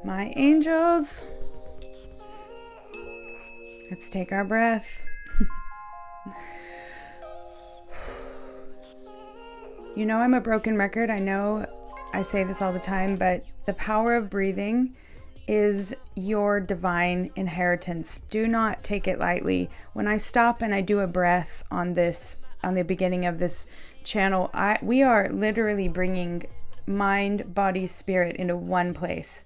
My angels, let's take our breath. You know, I'm a broken record. I know I say this all the time, but the power of breathing is your divine inheritance. Do not take it lightly. When I stop and I do a breath on the beginning of this channel, we are literally bringing mind, body, spirit into one place.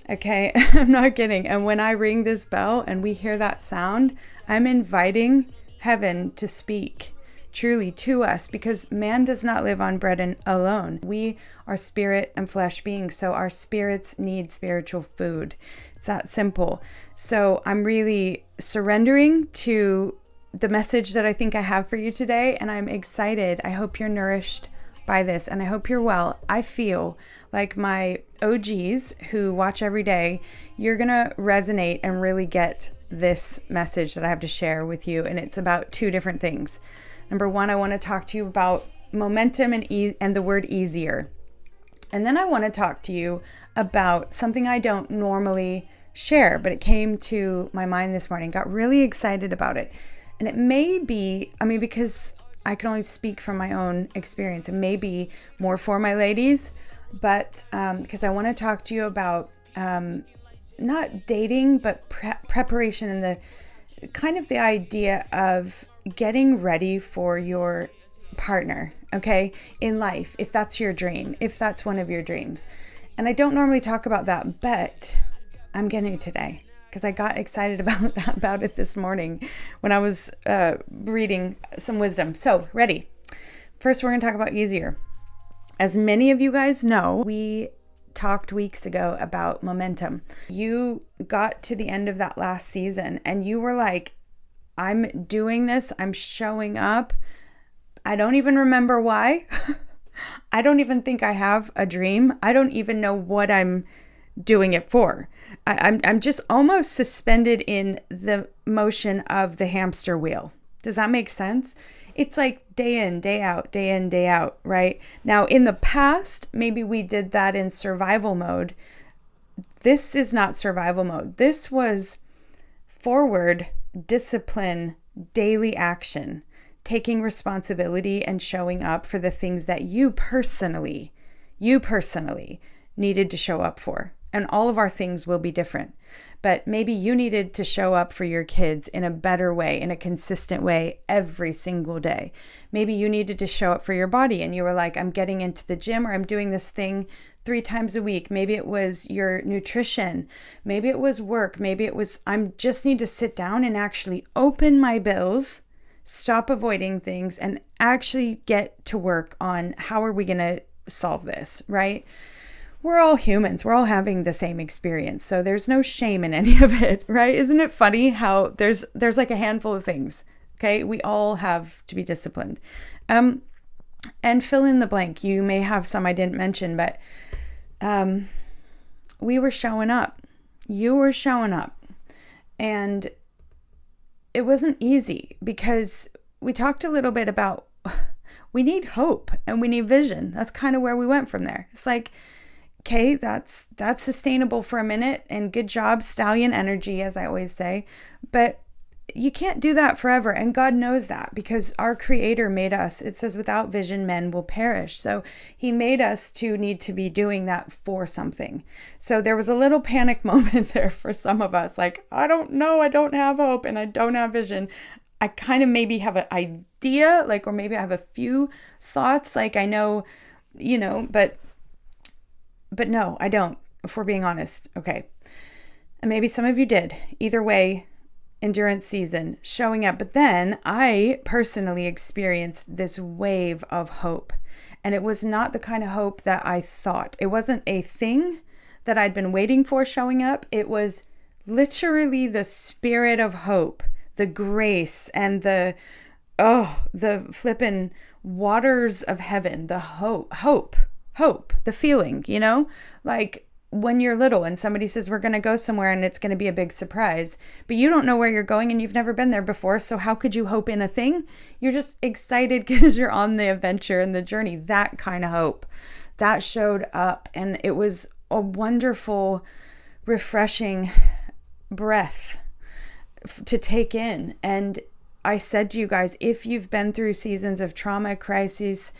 Okay, I'm not kidding. And when I ring this bell and we hear that sound, I'm inviting heaven to speak truly to us, because man does not live on bread alone. We are spirit and flesh beings, so our spirits need spiritual food. It's that simple. So I'm really surrendering to the message that I think I have for you today, and I'm excited. I hope you're nourished by this, and I hope you're well. I feel like my OGs who watch every day, you're gonna resonate and really get this message that I have to share with you, and it's about two different things. Number one, I want to talk to you about momentum and the word easier. And then I want to talk to you about something I don't normally share, but it came to my mind this morning. Got really excited about it. And it may be, because I can only speak from my own experience, it may be more for my ladies, but because I want to talk to you about not dating, but preparation and the kind of the idea of getting ready for your partner, okay, in life, if that's your dream, if that's one of your dreams. And I don't normally talk about that, but I'm getting to today because I got excited about it this morning when I was reading some wisdom. So, ready? First, we're going to talk about easier. As many of you guys know, we talked weeks ago about momentum. You got to the end of that last season and you were like, I'm doing this. I'm showing up. I don't even remember why. I don't even think I have a dream. I don't even know what I'm doing it for. I'm just almost suspended in the motion of the hamster wheel. Does that make sense? It's like day in, day out, day in, day out, right? Now, in the past, maybe we did that in survival mode. This is not survival mode. This was forward discipline, daily action, taking responsibility and showing up for the things that you personally needed to show up for. And all of our things will be different. But maybe you needed to show up for your kids in a better way, in a consistent way every single day. Maybe you needed to show up for your body and you were like, I'm getting into the gym or I'm doing this thing 3 times a week. Maybe it was your nutrition. Maybe it was work. Maybe it was, I just need to sit down and actually open my bills, stop avoiding things, and actually get to work on how are we going to solve this, right? We're all humans. We're all having the same experience. So there's no shame in any of it, right? Isn't it funny how there's like a handful of things, okay? We all have to be disciplined. And fill in the blank. You may have some I didn't mention, but we were showing up. You were showing up. And it wasn't easy because we talked a little bit about we need hope and we need vision. That's kind of where we went from there. It's like, okay, that's sustainable for a minute and good job, stallion energy, as I always say, but you can't do that forever. And God knows that because our creator made us. It says without vision, men will perish. So he made us to need to be doing that for something. So there was a little panic moment there for some of us. Like, I don't know, I don't have hope and I don't have vision. I kind of maybe have an idea, like, or maybe I have a few thoughts. Like I know, but no, I don't, if we're being honest. Okay. And maybe some of you did. Either way, endurance season, showing up. But then I personally experienced this wave of hope. And it was not the kind of hope that I thought. It wasn't a thing that I'd been waiting for showing up. It was literally the spirit of hope, the grace and the flippin' waters of heaven, the hope, the feeling, like when you're little and somebody says, we're going to go somewhere and it's going to be a big surprise, but you don't know where you're going and you've never been there before. So how could you hope in a thing? You're just excited because you're on the adventure and the journey. That kind of hope that showed up. And it was a wonderful, refreshing breath to take in. And I said to you guys, if you've been through seasons of trauma, crises,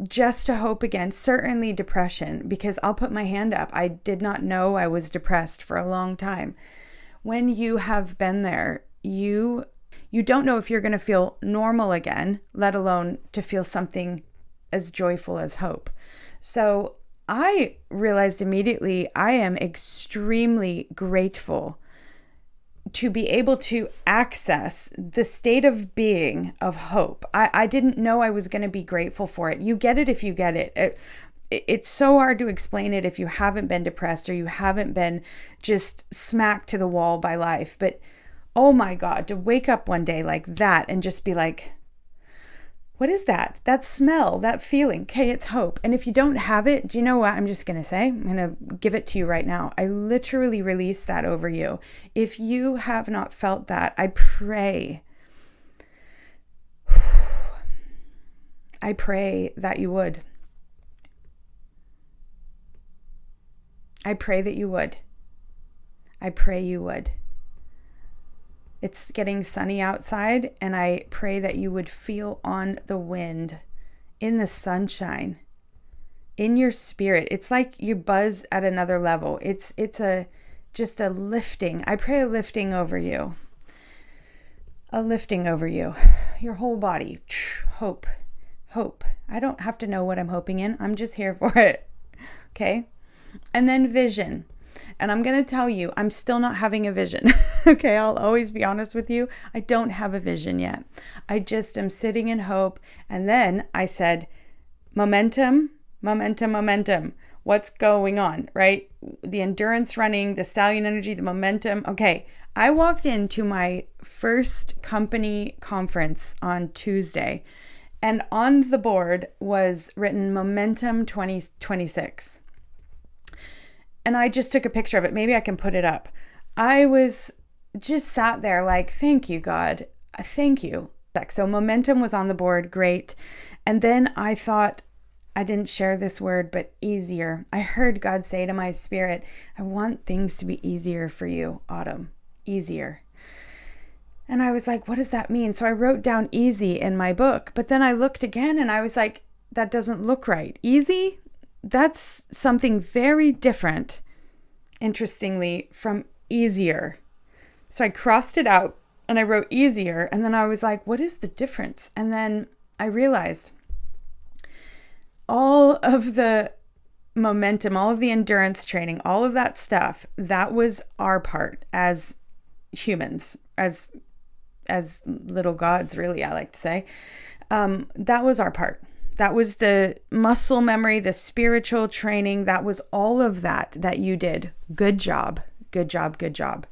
just to hope again, certainly depression, because I'll put my hand up. I did not know I was depressed for a long time. When you have been there, you don't know if you're going to feel normal again, let alone to feel something as joyful as hope. So I realized immediately I am extremely grateful to be able to access the state of being of hope. I didn't know I was going to be grateful for it. You get it if you get it. It's so hard to explain it if you haven't been depressed or you haven't been just smacked to the wall by life. But oh my God, to wake up one day like that and just be like, what is that? That smell, that feeling. Okay, it's hope. And if you don't have it, do you know what I'm just going to say? I'm going to give it to you right now. I literally release that over you. If you have not felt that, I pray that you would. I pray that you would. I pray you would. It's getting sunny outside, and I pray that you would feel on the wind, in the sunshine, in your spirit. It's like you buzz at another level. It's just a lifting. I pray a lifting over you. A lifting over you. Your whole body. Hope. Hope. I don't have to know what I'm hoping in. I'm just here for it. Okay? And then vision. And I'm going to tell you, I'm still not having a vision. Okay, I'll always be honest with you. I don't have a vision yet. I just am sitting in hope. And then I said, momentum, momentum, momentum. What's going on, right? The endurance running, the stallion energy, the momentum. Okay, I walked into my first company conference on Tuesday, and on the board was written Momentum 2026. And I just took a picture of it. Maybe I can put it up. I was just sat there like, thank you, God. Thank you. So momentum was on the board. Great. And then I thought, I didn't share this word, but easier. I heard God say to my spirit, I want things to be easier for you, Autumn. Easier. And I was like, what does that mean? So I wrote down easy in my book. But then I looked again and I was like, that doesn't look right. Easy? That's something very different, interestingly, from easier. So I crossed it out and I wrote easier. And then I was like, what is the difference? And then I realized all of the momentum, all of the endurance training, all of that stuff, that was our part as humans, as little gods, really, I like to say. That was our part. That was the muscle memory, the spiritual training. That was all of that you did. Good job. Good job. Good job.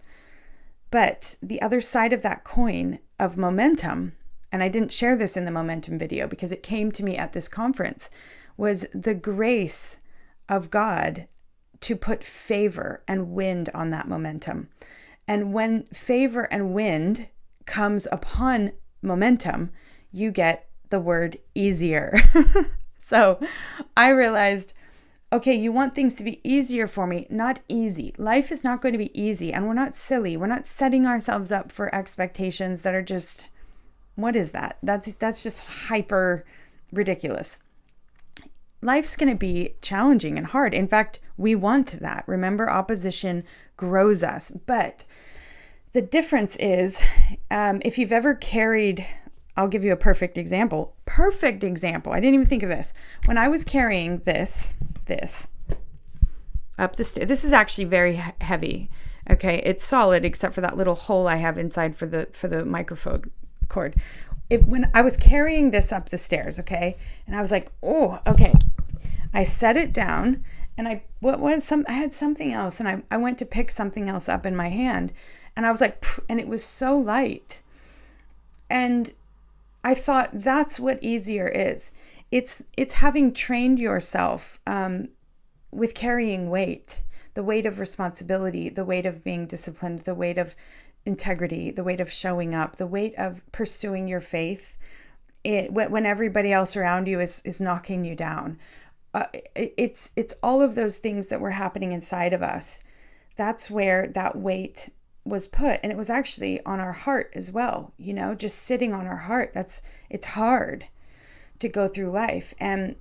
But the other side of that coin of momentum, and I didn't share this in the momentum video because it came to me at this conference, was the grace of God to put favor and wind on that momentum. And when favor and wind comes upon momentum, you get the word easier. So I realized, okay, you want things to be easier for me, not easy. Life is not going to be easy, and we're not silly. We're not setting ourselves up for expectations that are just, what is that? That's just hyper ridiculous. Life's going to be challenging and hard. In fact, we want that. Remember, opposition grows us. But the difference is, if you've ever carried, I'll give you a perfect example. Perfect example. I didn't even think of this. When I was carrying this up the stairs, this is actually very heavy. Okay, it's solid except for that little hole I have inside for the microphone cord. When I was carrying this up the stairs, okay, and I was like, oh, okay. I set it down, and I had something else, and I went to pick something else up in my hand, and I was like, and it was so light, and I thought that's what easier is. It's having trained yourself with carrying weight, the weight of responsibility, the weight of being disciplined, the weight of integrity, the weight of showing up, the weight of pursuing your faith when everybody else around you is knocking you down. It's all of those things that were happening inside of us. That's where that weight was put, and it was actually on our heart as well, just sitting on our heart. It's hard to go through life, and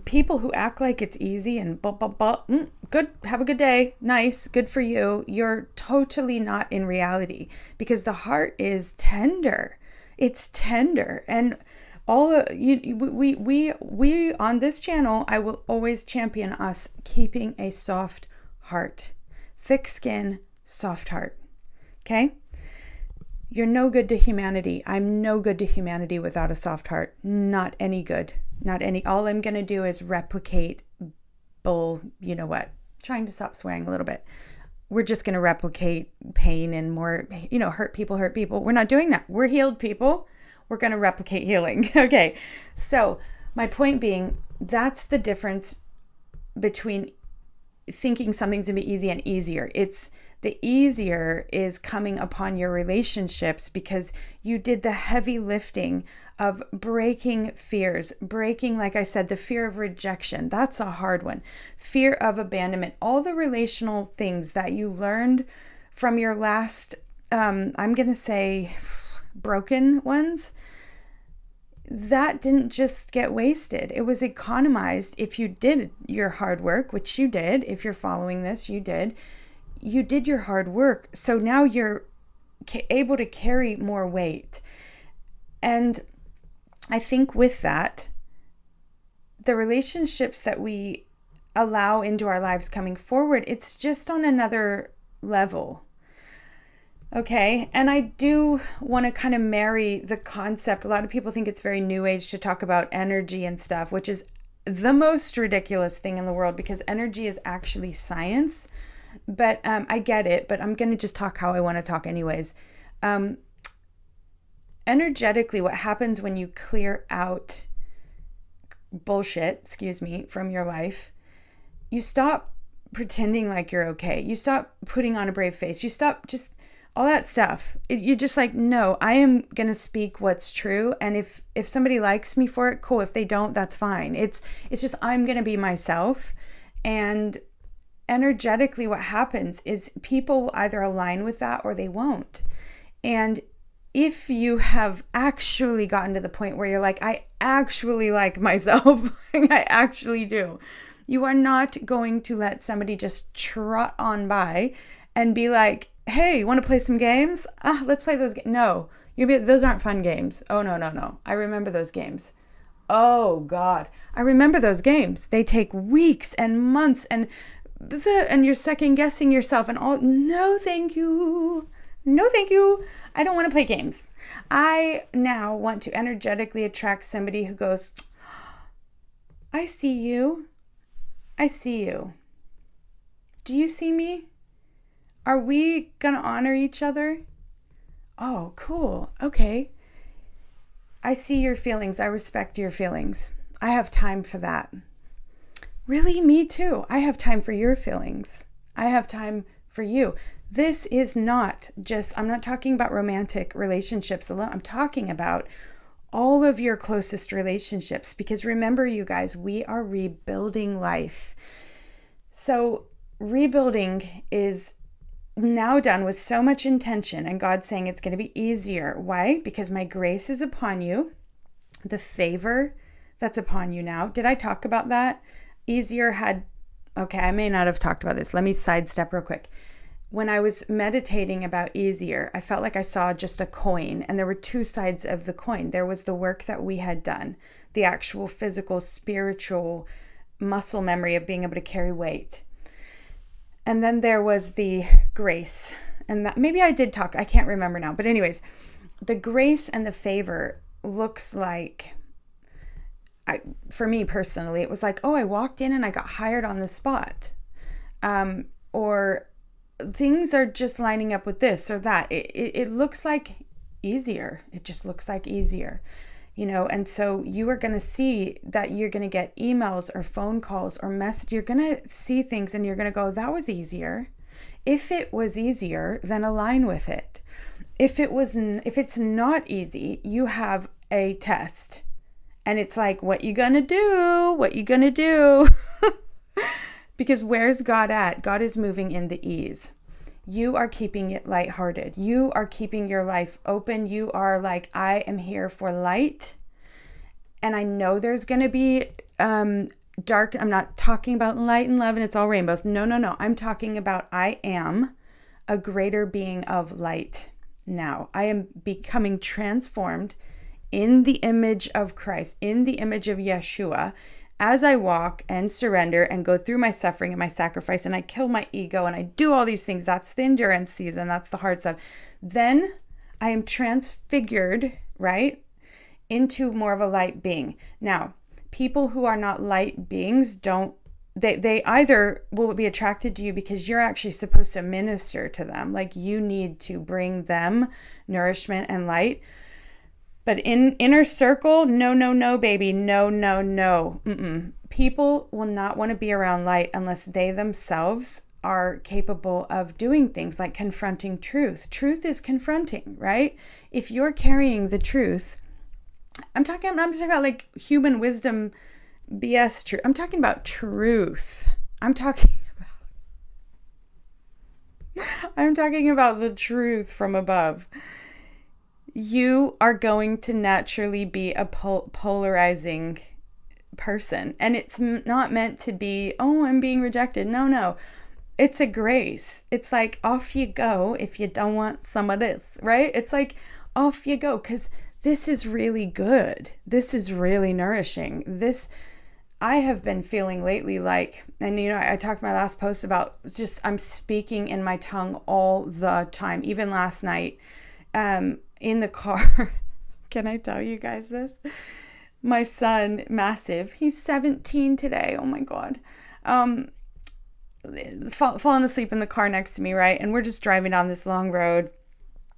people who act like it's easy and good, have a good day, nice, good for you, you're totally not in reality, because the heart is tender. It's tender. And we on this channel, I will always champion us keeping a soft heart, thick skin, soft heart. Okay? You're no good to humanity. I'm no good to humanity without a soft heart. Not any good. Not any. All I'm going to do is replicate trying to stop swearing a little bit. We're just going to replicate pain and more, hurt people. We're not doing that. We're healed people. We're going to replicate healing. Okay. So my point being, that's the difference between thinking something's going to be easy and easier. It's the easier is coming upon your relationships because you did the heavy lifting of breaking fears, like I said, the fear of rejection. That's a hard one. Fear of abandonment, all the relational things that you learned from your last, I'm going to say broken ones. That didn't just get wasted. It was economized if you did your hard work, which you did. If you're following this, you did your hard work. So now you're able to carry more weight. And I think with that, the relationships that we allow into our lives coming forward, it's just on another level. Okay. And I do want to kind of marry the concept. A lot of people think it's very new age to talk about energy and stuff, which is the most ridiculous thing in the world, because energy is actually science. But I get it, but I'm going to just talk how I want to talk anyways. Energetically, what happens when you clear out bullshit, from your life, you stop pretending like you're okay. You stop putting on a brave face. You stop just all that stuff. You're just like, no, I am going to speak what's true. And if somebody likes me for it, cool. If they don't, that's fine. It's just, I'm going to be myself. And energetically, what happens is people will either align with that or they won't. And if you have actually gotten to the point where you're like, I actually like myself, I actually do, you are not going to let somebody just trot on by and be like, hey, want to play some games? Let's play those games. No, those aren't fun games. Oh, no. I remember those games. Oh, God. I remember those games. They take weeks and months and you're second guessing yourself and all. No, thank you. I don't want to play games. I now want to energetically attract somebody who goes, I see you. Do you see me? Are we going to honor each other? Oh, cool. Okay. I see your feelings. I respect your feelings. I have time for that. Really? Me too. I have time for your feelings. I have time for you. This is not just, I'm not talking about romantic relationships alone. I'm talking about all of your closest relationships, because remember, you guys, we are rebuilding life. So rebuilding is now done with so much intention, and God's saying it's going to be easier. Why? Because my grace is upon you. The favor that's upon you now. Did I talk about that? Okay, I may not have talked about this. Let me sidestep real quick. When I was meditating about easier, I felt like I saw just a coin, and there were two sides of the coin. There was the work that we had done, the actual physical, spiritual muscle memory of being able to carry weight. And then there was the grace. And that, maybe I did talk, I can't remember now. But anyways, the grace and the favor looks like, for me personally, it was like, oh, I walked in and I got hired on the spot. Or things are just lining up with this or that. It looks like easier. It just looks like easier, and so you are going to see that you're going to get emails or phone calls or message. You're going to see things and you're going to go, that was easier. If it was easier, then align with it. If it's not easy, you have a test And it's like, what you gonna do? What you gonna do? Because where's God at? God is moving in the ease. You are keeping it lighthearted. You are keeping your life open. You are like, I am here for light. And I know there's going to be dark. I'm not talking about light and love and it's all rainbows. No. I'm talking about I am a greater being of light now. I am becoming transformed in the image of Christ, in the image of Yeshua, as I walk and surrender and go through my suffering and my sacrifice and I kill my ego and I do all these things. That's the endurance season. That's the hard stuff. Then I am transfigured, right, into more of a light being. Now, people who are not light beings they either will be attracted to you because you're actually supposed to minister to them. Like you need to bring them nourishment and light. But in inner circle, no, baby. No. People will not want to be around light unless they themselves are capable of doing things like confronting truth. Truth is confronting, right? If you're carrying the truth, I'm just talking about like human wisdom BS truth. I'm talking about truth. I'm talking about the truth from above. You are going to naturally be a polarizing person. And it's not meant to be, oh, I'm being rejected. No. It's a grace. It's like, off you go if you don't want some of this, right? It's like, off you go, because this is really good. This is really nourishing. I have been feeling lately like, and I talked in my last post about just, I'm speaking in my tongue all the time. Even last night, in the car. Can I tell you guys this? My son, massive, he's 17 today. Oh my God. Falling asleep in the car next to me, right? And we're just driving down this long road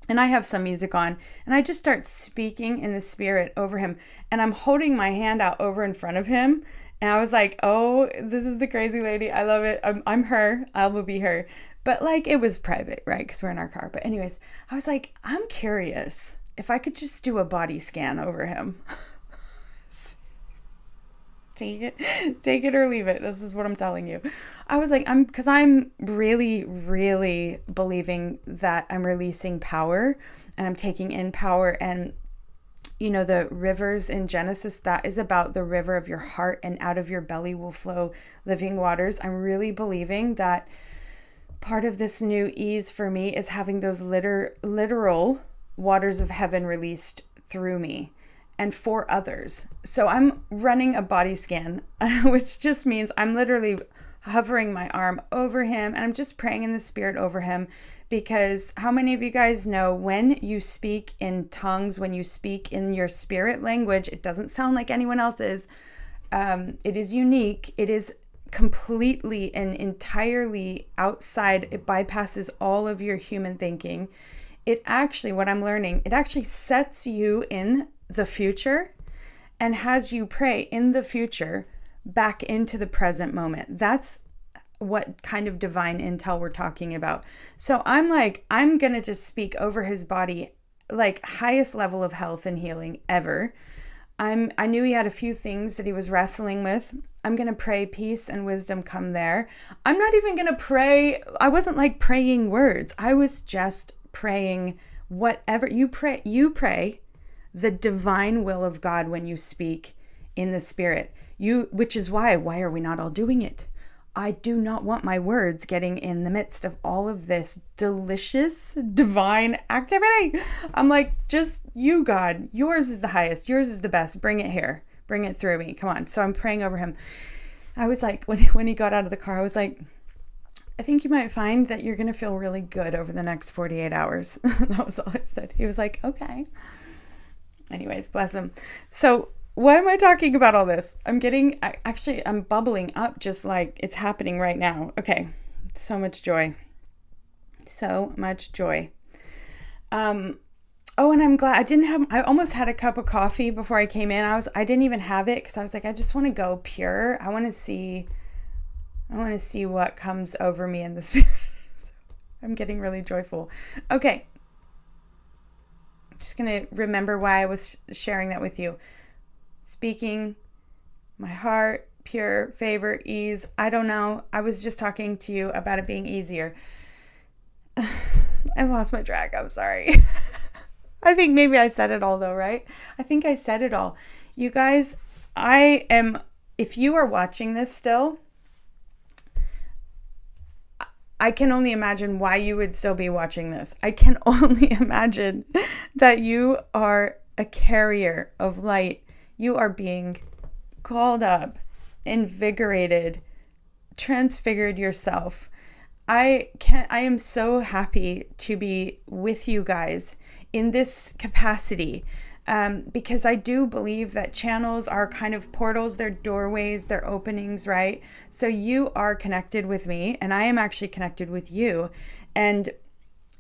and I have some music on and I just start speaking in the spirit over him and I'm holding my hand out over in front of him. And I was like, oh, this is the crazy lady. I love it. I'm her. I will be her. But like, it was private, right? Because we're in our car. But anyways, I was like, I'm curious if I could just do a body scan over him. Take it or leave it. This is what I'm telling you. I was like, because I'm really, really believing that I'm releasing power and I'm taking in power. And the rivers in Genesis, that is about the river of your heart, and out of your belly will flow living waters. I'm really believing that part of this new ease for me is having those literal waters of heaven released through me and for others. So I'm running a body scan, which just means I'm literally hovering my arm over him and I'm just praying in the spirit over him. Because how many of you guys know when you speak in tongues, when you speak in your spirit language, it doesn't sound like anyone else's. It is unique. It is completely and entirely outside. It bypasses all of your human thinking. It actually, what I'm learning, it actually sets you in the future and has you pray in the future back into the present moment. That's what kind of divine intel we're talking about. So I'm going to just speak over his body, like highest level of health and healing ever. I knew he had a few things that he was wrestling with. I'm going to pray peace and wisdom come there. I'm not even going to pray. I wasn't like praying words. I was just praying whatever you pray the divine will of God when you speak in the spirit. Which is why are we not all doing it? I do not want my words getting in the midst of all of this delicious divine activity. I'm like, just you, God, yours is the highest. Yours is the best. Bring it here. Bring it through me. Come on. So I'm praying over him. I was like, when he got out of the car, I was like, I think you might find that you're going to feel really good over the next 48 hours. That was all I said. He was like, okay. Anyways, bless him. So why am I talking about all this? I'm bubbling up just like it's happening right now. Okay. So much joy. So much joy. Oh, and I'm glad I almost had a cup of coffee before I came in. I didn't even have it because I was like, I just want to go pure. I want to see what comes over me in the spirit. I'm getting really joyful. Okay. Just going to remember why I was sharing that with you. speaking my heart, pure favor, ease. I don't know. I was just talking to you about it being easier. I've lost my track. I'm sorry. I think maybe I said it all though, right? I think I said it all. You guys, if you are watching this still, I can only imagine why you would still be watching this. I can only imagine that you are a carrier of light. You are being called up, invigorated, transfigured yourself. I am so happy to be with you guys in this capacity, because I do believe that channels are kind of portals, they're doorways, they're openings, right? So you are connected with me, and I am actually connected with you. And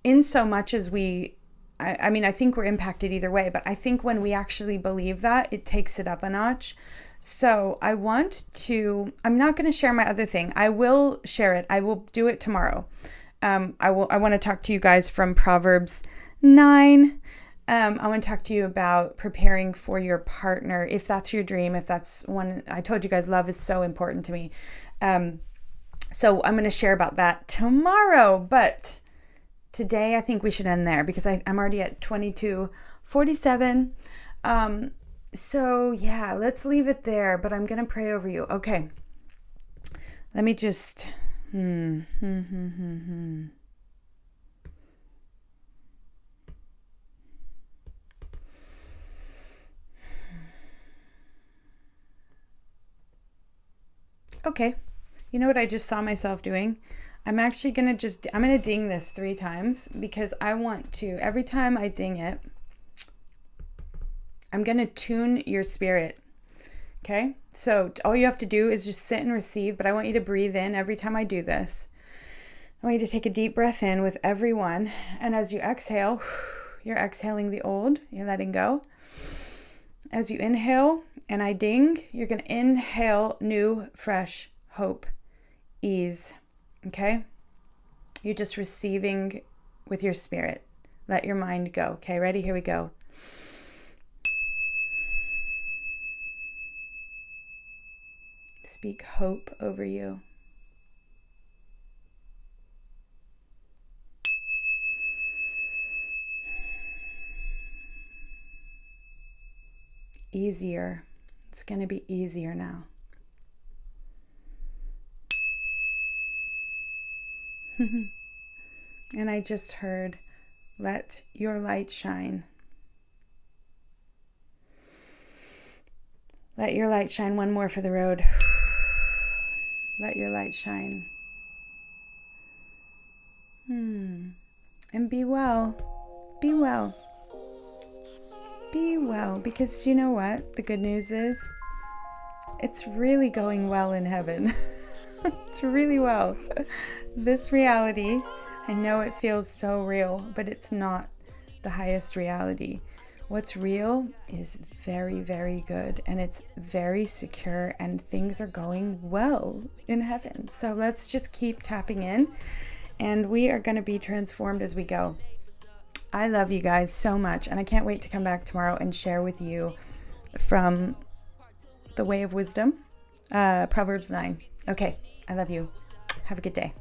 in so much as I think we're impacted either way, but I think when we actually believe that, it takes it up a notch. So I'm not going to share my other thing. I will share it. I will do it tomorrow. I want to talk to you guys from Proverbs 9. I want to talk to you about preparing for your partner. If that's your dream, if that's one, I told you guys, love is so important to me. So I'm going to share about that tomorrow, but today I think we should end there because I'm already at 22:47. So yeah, let's leave it there, but I'm going to pray over you. Okay. Let me just, Okay. You know what I just saw myself doing? I'm actually going to I'm going to ding this 3 times because I want to, every time I ding it, I'm going to tune your spirit. Okay? So all you have to do is just sit and receive, but I want you to breathe in every time I do this. I want you to take a deep breath in with every one. And as you exhale, you're exhaling the old, you're letting go. As you inhale and I ding, you're going to inhale new, fresh hope, ease. Okay? You're just receiving with your spirit. Let your mind go. Okay, ready? Here we go. Speak hope over you. Easier. It's going to be easier now. And I just heard, let your light shine. Let your light shine. One more for the road. Let your light shine. And be well. Be well. Be well. Because you know what? The good news is, it's really going well in heaven. It's really well. This reality, I know it feels so real, but it's not the highest reality. What's real is very, very good, and it's very secure, and things are going well in heaven. So let's just keep tapping in, and we are going to be transformed as we go. I love you guys so much, and I can't wait to come back tomorrow and share with you from the Way of Wisdom, Proverbs 9. Okay, I love you. Have a good day.